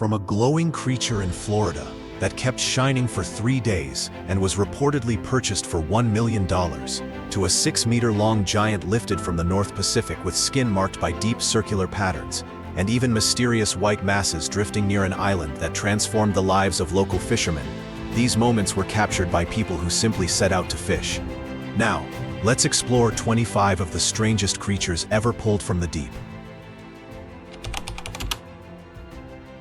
from a glowing creature in Florida that kept shining for 3 days and was reportedly purchased for $1 million, to a 6-meter-long giant lifted from the North Pacific with skin marked by deep circular patterns, and even mysterious white masses drifting near an island that transformed the lives of local fishermen. These moments were captured by people who simply set out to fish. Now, let's explore 25 of the strangest creatures ever pulled from the deep.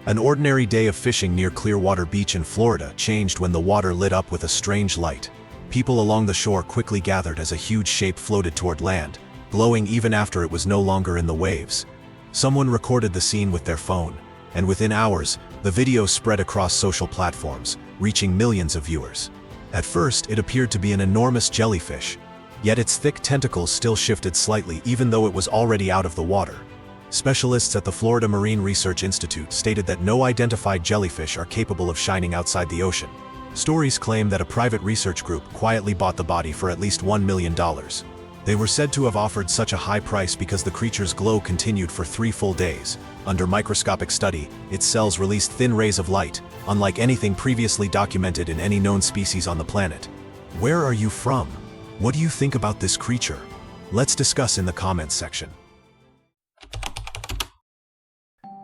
An ordinary day of fishing near Clearwater Beach in Florida changed when the water lit up with a strange light. People along the shore quickly gathered as a huge shape floated toward land, glowing even after it was no longer in the waves. Someone recorded the scene with their phone, and within hours, the video spread across social platforms, reaching millions of viewers. At first, it appeared to be an enormous jellyfish, yet its thick tentacles still shifted slightly even though it was already out of the water. Specialists at the Florida Marine Research Institute stated that no identified jellyfish are capable of shining outside the ocean. Stories claim that a private research group quietly bought the body for at least $1 million. They were said to have offered such a high price because the creature's glow continued for 3 full days. Under microscopic study, its cells released thin rays of light, unlike anything previously documented in any known species on the planet. Where are you from? What do you think about this creature? Let's discuss in the comments section.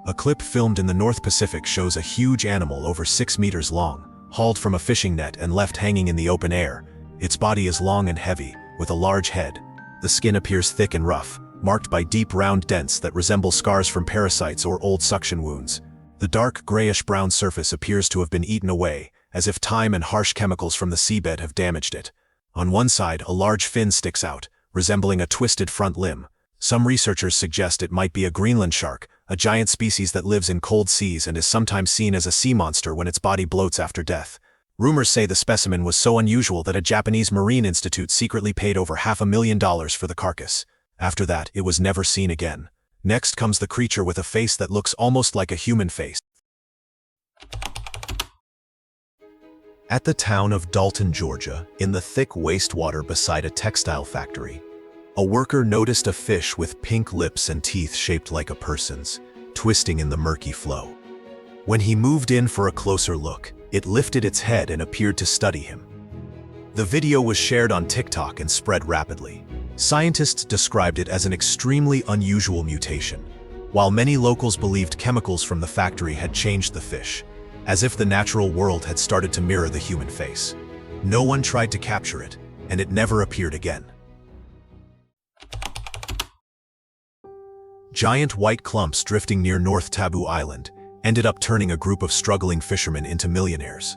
A clip filmed in the North Pacific shows a huge animal over 6 meters long, hauled from a fishing net and left hanging in the open air. Its body is long and heavy, with a large head. The skin appears thick and rough, marked by deep round dents that resemble scars from parasites or old suction wounds. The dark grayish-brown surface appears to have been eaten away, as if time and harsh chemicals from the seabed have damaged it. On one side, a large fin sticks out, resembling a twisted front limb. Some researchers suggest it might be a Greenland shark, a giant species that lives in cold seas and is sometimes seen as a sea monster when its body bloats after death. Rumors say the specimen was so unusual that a Japanese marine institute secretly paid over $500,000 for the carcass. After that, it was never seen again. Next comes the creature with a face that looks almost like a human face. At the town of Dalton, Georgia, in the thick wastewater beside a textile factory, a worker noticed a fish with pink lips and teeth shaped like a person's, twisting in the murky flow. When he moved in for a closer look, it lifted its head and appeared to study him. The video was shared on TikTok and spread rapidly. Scientists described it as an extremely unusual mutation, while many locals believed chemicals from the factory had changed the fish, as if the natural world had started to mirror the human face. No one tried to capture it, and it never appeared again. Giant white clumps drifting near North Taboo Island ended up turning a group of struggling fishermen into millionaires.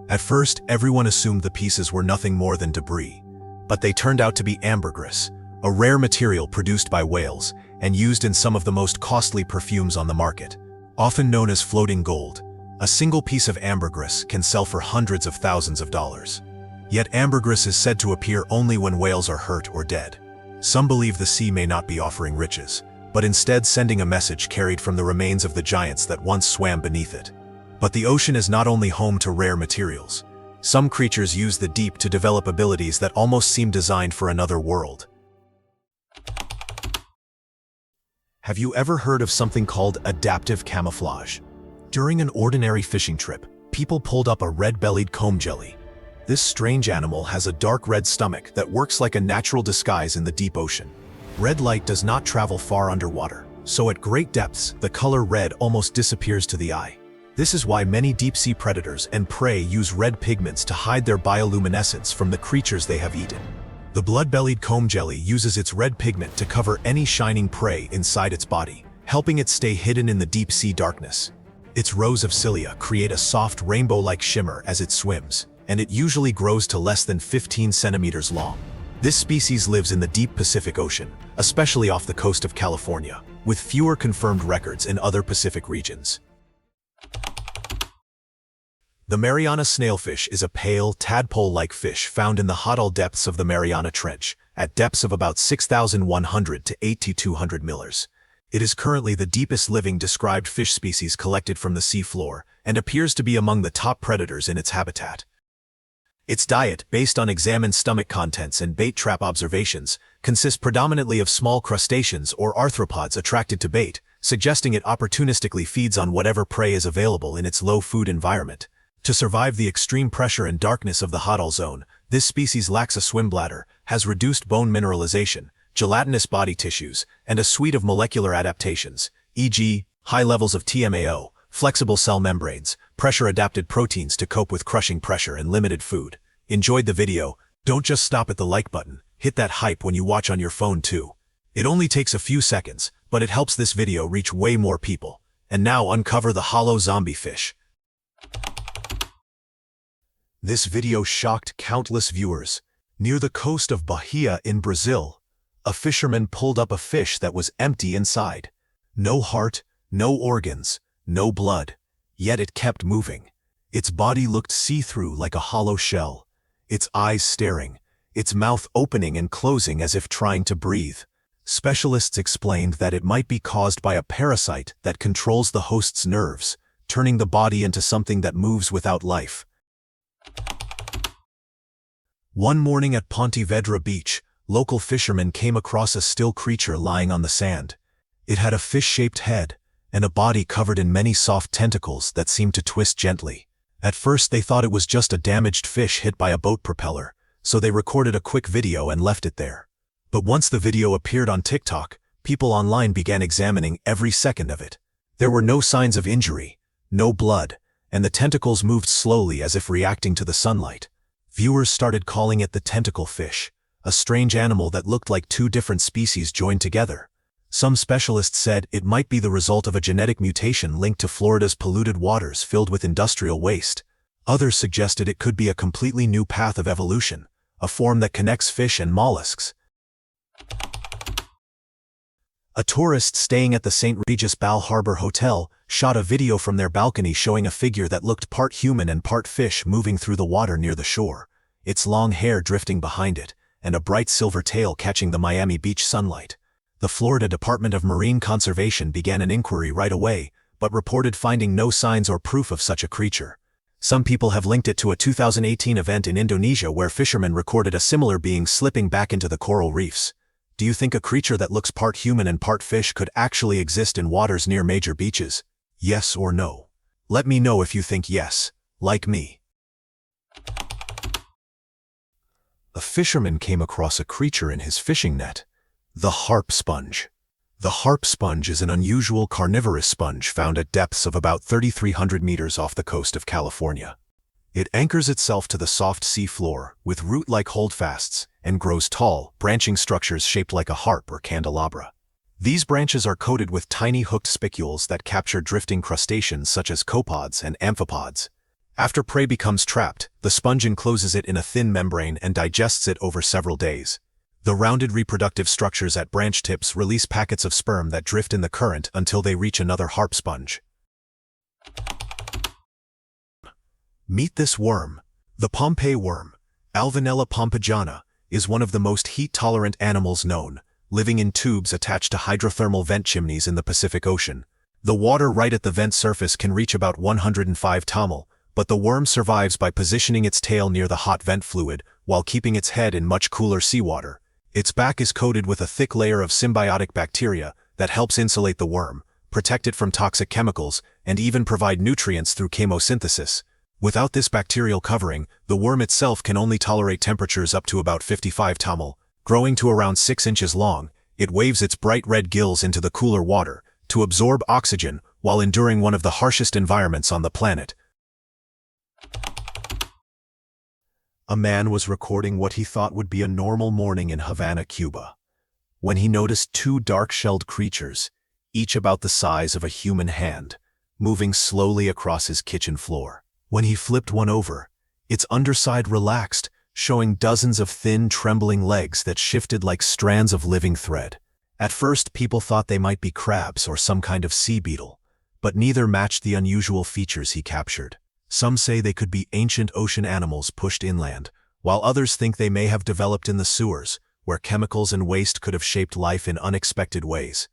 At first, everyone assumed the pieces were nothing more than debris, but they turned out to be ambergris, a rare material produced by whales and used in some of the most costly perfumes on the market. Often known as floating gold, a single piece of ambergris can sell for hundreds of thousands of dollars. Yet ambergris is said to appear only when whales are hurt or dead. Some believe the sea may not be offering riches, but instead sending a message carried from the remains of the giants that once swam beneath it. But the ocean is not only home to rare materials. Some creatures use the deep to develop abilities that almost seem designed for another world. Have you ever heard of something called adaptive camouflage? During an ordinary fishing trip, people pulled up a red-bellied comb jelly. This strange animal has a dark red stomach that works like a natural disguise in the deep ocean. Red light does not travel far underwater, so at great depths, the color red almost disappears to the eye. This is why many deep-sea predators and prey use red pigments to hide their bioluminescence from the creatures they have eaten. The blood-bellied comb jelly uses its red pigment to cover any shining prey inside its body, helping it stay hidden in the deep-sea darkness. Its rows of cilia create a soft rainbow-like shimmer as it swims, and it usually grows to less than 15 centimeters long. This species lives in the deep Pacific Ocean, especially off the coast of California, with fewer confirmed records in other Pacific regions. The Mariana Snailfish is a pale, tadpole-like fish found in the Hoddle depths of the Mariana Trench, at depths of about 6,100 to 8,200 millers. It is currently the deepest living described fish species collected from the seafloor, and appears to be among the top predators in its habitat. Its diet, based on examined stomach contents and bait trap observations, consists predominantly of small crustaceans or arthropods attracted to bait, suggesting it opportunistically feeds on whatever prey is available in its low-food environment. To survive the extreme pressure and darkness of the Hadal zone, this species lacks a swim bladder, has reduced bone mineralization, gelatinous body tissues, and a suite of molecular adaptations, e.g., high levels of TMAO, flexible cell membranes, pressure-adapted proteins to cope with crushing pressure, and limited food. Enjoyed the video? Don't just stop at the like button, hit that hype when you watch on your phone too. It only takes a few seconds, but it helps this video reach way more people. And now uncover the hollow zombie fish. This video shocked countless viewers. Near the coast of Bahia in Brazil, a fisherman pulled up a fish that was empty inside. No heart, no organs, no blood. Yet it kept moving. Its body looked see-through like a hollow shell. Its eyes staring, its mouth opening and closing as if trying to breathe. Specialists explained that it might be caused by a parasite that controls the host's nerves, turning the body into something that moves without life. One morning at Ponte Vedra beach, local fishermen came across a still creature lying on the sand. It had a fish-shaped head and a body covered in many soft tentacles that seemed to twist gently. At first they thought it was just a damaged fish hit by a boat propeller, so they recorded a quick video and left it there. But once the video appeared on TikTok, people online began examining every second of it. There were no signs of injury, no blood, and the tentacles moved slowly as if reacting to the sunlight. Viewers started calling it the tentacle fish, a strange animal that looked like two different species joined together. Some specialists said it might be the result of a genetic mutation linked to Florida's polluted waters filled with industrial waste. Others suggested it could be a completely new path of evolution, a form that connects fish and mollusks. A tourist staying at the St. Regis Bal Harbor Hotel shot a video from their balcony showing a figure that looked part human and part fish moving through the water near the shore, its long hair drifting behind it, and a bright silver tail catching the Miami beach sunlight. The Florida Department of Marine Conservation began an inquiry right away, but reported finding no signs or proof of such a creature. Some people have linked it to a 2018 event in Indonesia where fishermen recorded a similar being slipping back into the coral reefs. Do you think a creature that looks part human and part fish could actually exist in waters near major beaches? Yes or no? Let me know if you think yes, like me. A fisherman came across a creature in his fishing net. The harp sponge. The harp sponge is an unusual carnivorous sponge found at depths of about 3,300 meters off the coast of California. It anchors itself to the soft sea floor with root-like holdfasts and grows tall, branching structures shaped like a harp or candelabra. These branches are coated with tiny hooked spicules that capture drifting crustaceans such as copepods and amphipods. After prey becomes trapped, the sponge encloses it in a thin membrane and digests it over several days. The rounded reproductive structures at branch tips release packets of sperm that drift in the current until they reach another harp sponge. Meet this worm. The Pompeii worm, Alvinella pompeiana, is one of the most heat-tolerant animals known, living in tubes attached to hydrothermal vent chimneys in the Pacific Ocean. The water right at the vent surface can reach about 105 Tamil, but the worm survives by positioning its tail near the hot vent fluid while keeping its head in much cooler seawater. Its back is coated with a thick layer of symbiotic bacteria that helps insulate the worm, protect it from toxic chemicals, and even provide nutrients through chemosynthesis. Without this bacterial covering, the worm itself can only tolerate temperatures up to about 55 Tamil. Growing to around 6 inches long, it waves its bright red gills into the cooler water to absorb oxygen while enduring one of the harshest environments on the planet. A man was recording what he thought would be a normal morning in Havana, Cuba, when he noticed two dark-shelled creatures, each about the size of a human hand, moving slowly across his kitchen floor. When he flipped one over, its underside relaxed, showing dozens of thin, trembling legs that shifted like strands of living thread. At first, people thought they might be crabs or some kind of sea beetle, but neither matched the unusual features he captured. Some say they could be ancient ocean animals pushed inland, while others think they may have developed in the sewers, where chemicals and waste could have shaped life in unexpected ways.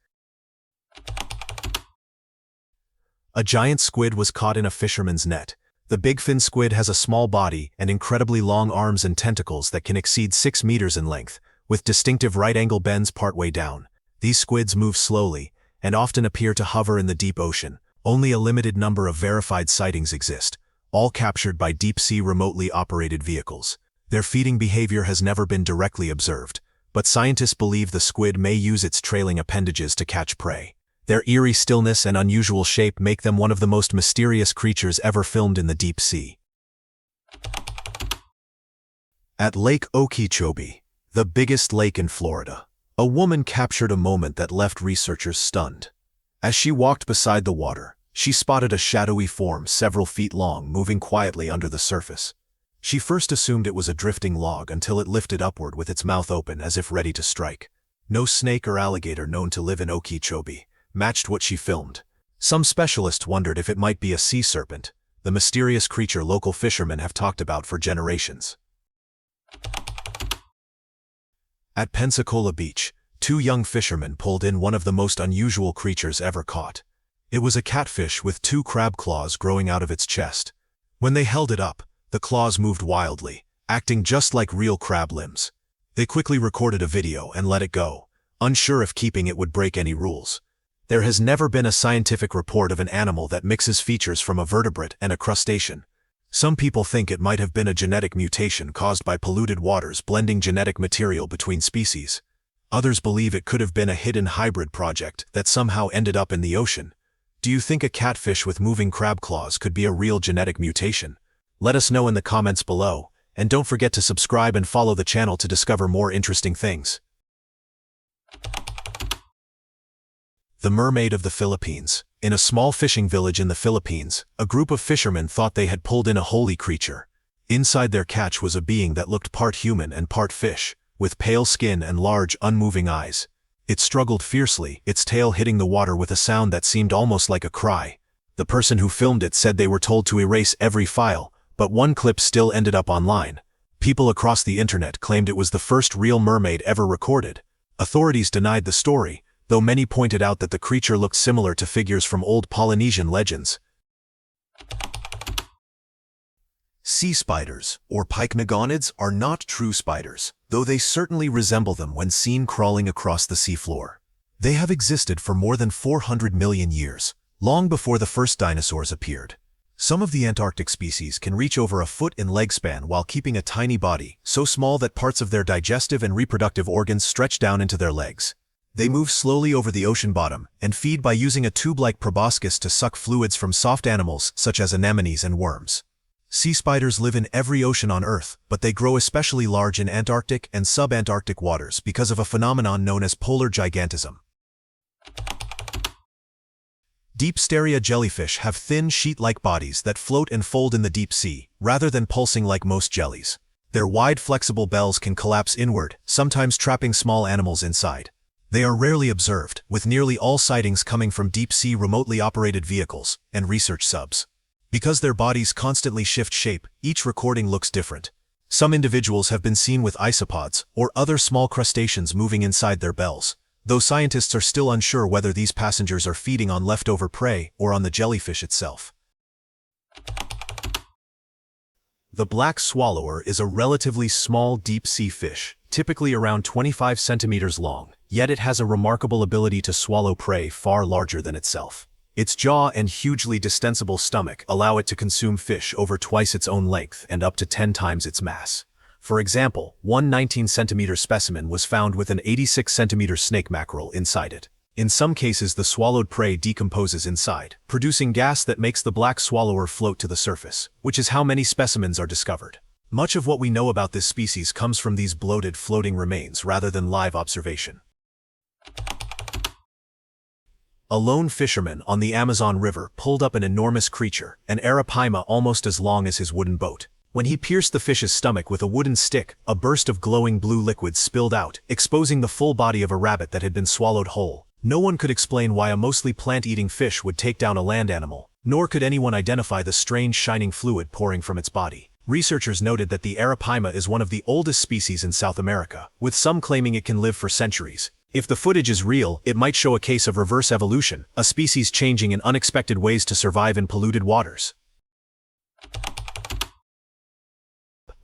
A giant squid was caught in a fisherman's net. The Bigfin Squid has a small body and incredibly long arms and tentacles that can exceed 6 meters in length, with distinctive right-angle bends partway down. These squids move slowly, and often appear to hover in the deep ocean. Only a limited number of verified sightings exist, all captured by deep-sea remotely operated vehicles. Their feeding behavior has never been directly observed, but scientists believe the squid may use its trailing appendages to catch prey. Their eerie stillness and unusual shape make them one of the most mysterious creatures ever filmed in the deep sea. At Lake Okeechobee, the biggest lake in Florida, a woman captured a moment that left researchers stunned. As she walked beside the water, she spotted a shadowy form several feet long moving quietly under the surface. She first assumed it was a drifting log until it lifted upward with its mouth open as if ready to strike. No snake or alligator known to live in Okeechobee matched what she filmed. Some specialists wondered if it might be a sea serpent, the mysterious creature local fishermen have talked about for generations. At Pensacola Beach, two young fishermen pulled in one of the most unusual creatures ever caught. It was a catfish with two crab claws growing out of its chest. When they held it up, the claws moved wildly, acting just like real crab limbs. They quickly recorded a video and let it go, unsure if keeping it would break any rules. There has never been a scientific report of an animal that mixes features from a vertebrate and a crustacean. Some people think it might have been a genetic mutation caused by polluted waters blending genetic material between species. Others believe it could have been a hidden hybrid project that somehow ended up in the ocean. Do you think a catfish with moving crab claws could be a real genetic mutation? Let us know in the comments below, and don't forget to subscribe and follow the channel to discover more interesting things. The Mermaid of the Philippines. In a small fishing village in the Philippines, a group of fishermen thought they had pulled in a holy creature. Inside their catch was a being that looked part human and part fish, with pale skin and large, unmoving eyes. It struggled fiercely, its tail hitting the water with a sound that seemed almost like a cry. The person who filmed it said they were told to erase every file, but one clip still ended up online. People across the internet claimed it was the first real mermaid ever recorded. Authorities denied the story, though many pointed out that the creature looked similar to figures from old Polynesian legends. Sea spiders, or pyknogonids, are not true spiders, though they certainly resemble them when seen crawling across the seafloor. They have existed for more than 400 million years, long before the first dinosaurs appeared. Some of the Antarctic species can reach over a foot in leg span while keeping a tiny body, so small that parts of their digestive and reproductive organs stretch down into their legs. They move slowly over the ocean bottom and feed by using a tube-like proboscis to suck fluids from soft animals such as anemones and worms. Sea spiders live in every ocean on Earth, but they grow especially large in Antarctic and subantarctic waters because of a phenomenon known as polar gigantism. Deepstaria jellyfish have thin sheet-like bodies that float and fold in the deep sea, rather than pulsing like most jellies. Their wide flexible bells can collapse inward, sometimes trapping small animals inside. They are rarely observed, with nearly all sightings coming from deep-sea remotely operated vehicles and research subs. Because their bodies constantly shift shape, each recording looks different. Some individuals have been seen with isopods or other small crustaceans moving inside their bells, though scientists are still unsure whether these passengers are feeding on leftover prey or on the jellyfish itself. The black swallower is a relatively small deep-sea fish, typically around 25 centimeters long, yet it has a remarkable ability to swallow prey far larger than itself. Its jaw and hugely distensible stomach allow it to consume fish over twice its own length and up to 10 times its mass. For example, one 19-centimeter specimen was found with an 86-centimeter snake mackerel inside it. In some cases, the swallowed prey decomposes inside, producing gas that makes the black swallower float to the surface, which is how many specimens are discovered. Much of what we know about this species comes from these bloated floating remains rather than live observation. A lone fisherman on the Amazon River pulled up an enormous creature, an Arapaima almost as long as his wooden boat. When he pierced the fish's stomach with a wooden stick, a burst of glowing blue liquid spilled out, exposing the full body of a rabbit that had been swallowed whole. No one could explain why a mostly plant-eating fish would take down a land animal, nor could anyone identify the strange shining fluid pouring from its body. Researchers noted that the Arapaima is one of the oldest species in South America, with some claiming it can live for centuries. If the footage is real, it might show a case of reverse evolution, a species changing in unexpected ways to survive in polluted waters.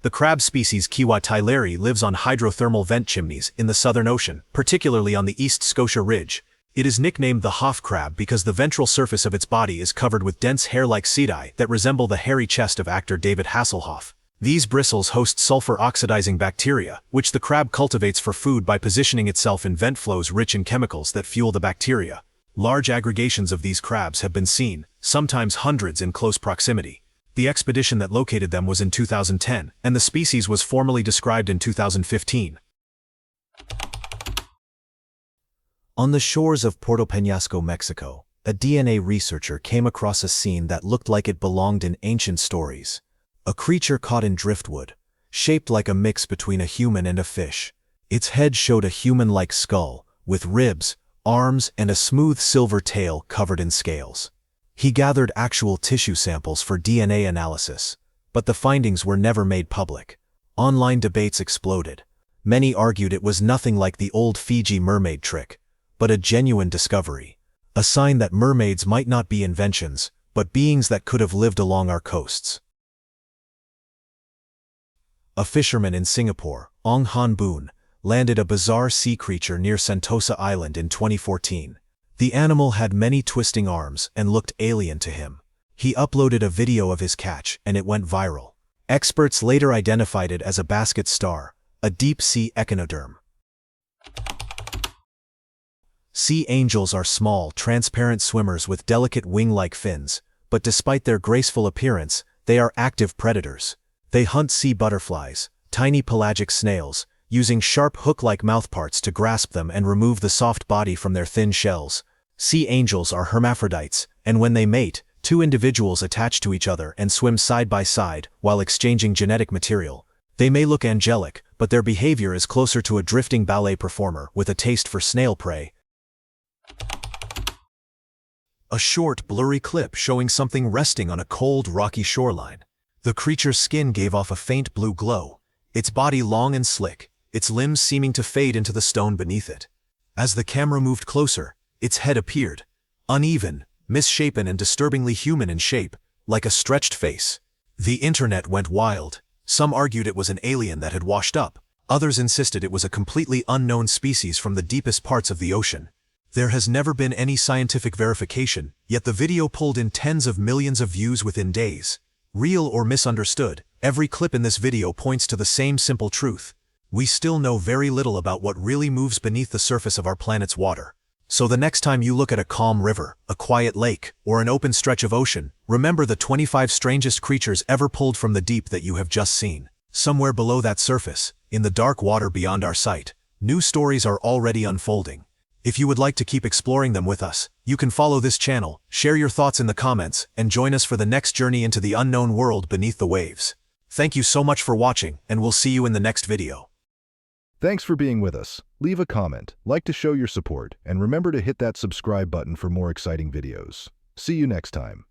The crab species Kiwa tyleri lives on hydrothermal vent chimneys in the Southern Ocean, particularly on the East Scotia Ridge. It is nicknamed the Hoff crab because the ventral surface of its body is covered with dense hair-like setae that resemble the hairy chest of actor David Hasselhoff. These bristles host sulfur-oxidizing bacteria, which the crab cultivates for food by positioning itself in vent flows rich in chemicals that fuel the bacteria. Large aggregations of these crabs have been seen, sometimes hundreds in close proximity. The expedition that located them was in 2010, and the species was formally described in 2015. On the shores of Puerto Peñasco, Mexico, a DNA researcher came across a scene that looked like it belonged in ancient stories. A creature caught in driftwood, shaped like a mix between a human and a fish. Its head showed a human-like skull, with ribs, arms, and a smooth silver tail covered in scales. He gathered actual tissue samples for DNA analysis, but the findings were never made public. Online debates exploded. Many argued it was nothing like the old Fiji mermaid trick, but a genuine discovery, a sign that mermaids might not be inventions, but beings that could have lived along our coasts. A fisherman in Singapore, Ong Han Boon, landed a bizarre sea creature near Sentosa Island in 2014. The animal had many twisting arms and looked alien to him. He uploaded a video of his catch and it went viral. Experts later identified it as a basket star, a deep-sea echinoderm. Sea angels are small, transparent swimmers with delicate wing-like fins, but despite their graceful appearance, they are active predators. They hunt sea butterflies, tiny pelagic snails, using sharp hook-like mouthparts to grasp them and remove the soft body from their thin shells. Sea angels are hermaphrodites, and when they mate, two individuals attach to each other and swim side by side while exchanging genetic material. They may look angelic, but their behavior is closer to a drifting ballet performer with a taste for snail prey. A short, blurry clip showing something resting on a cold, rocky shoreline. The creature's skin gave off a faint blue glow, its body long and slick, its limbs seeming to fade into the stone beneath it. As the camera moved closer, its head appeared, uneven, misshapen and disturbingly human in shape, like a stretched face. The internet went wild. Some argued it was an alien that had washed up. Others insisted it was a completely unknown species from the deepest parts of the ocean. There has never been any scientific verification, yet the video pulled in tens of millions of views within days. Real or misunderstood, every clip in this video points to the same simple truth. We still know very little about what really moves beneath the surface of our planet's water. So the next time you look at a calm river, a quiet lake, or an open stretch of ocean, remember the 25 strangest creatures ever pulled from the deep that you have just seen. Somewhere below that surface, in the dark water beyond our sight, new stories are already unfolding. If you would like to keep exploring them with us, you can follow this channel, share your thoughts in the comments, and join us for the next journey into the unknown world beneath the waves. Thank you so much for watching, and we'll see you in the next video. Thanks for being with us. Leave a comment, like to show your support, and remember to hit that subscribe button for more exciting videos. See you next time.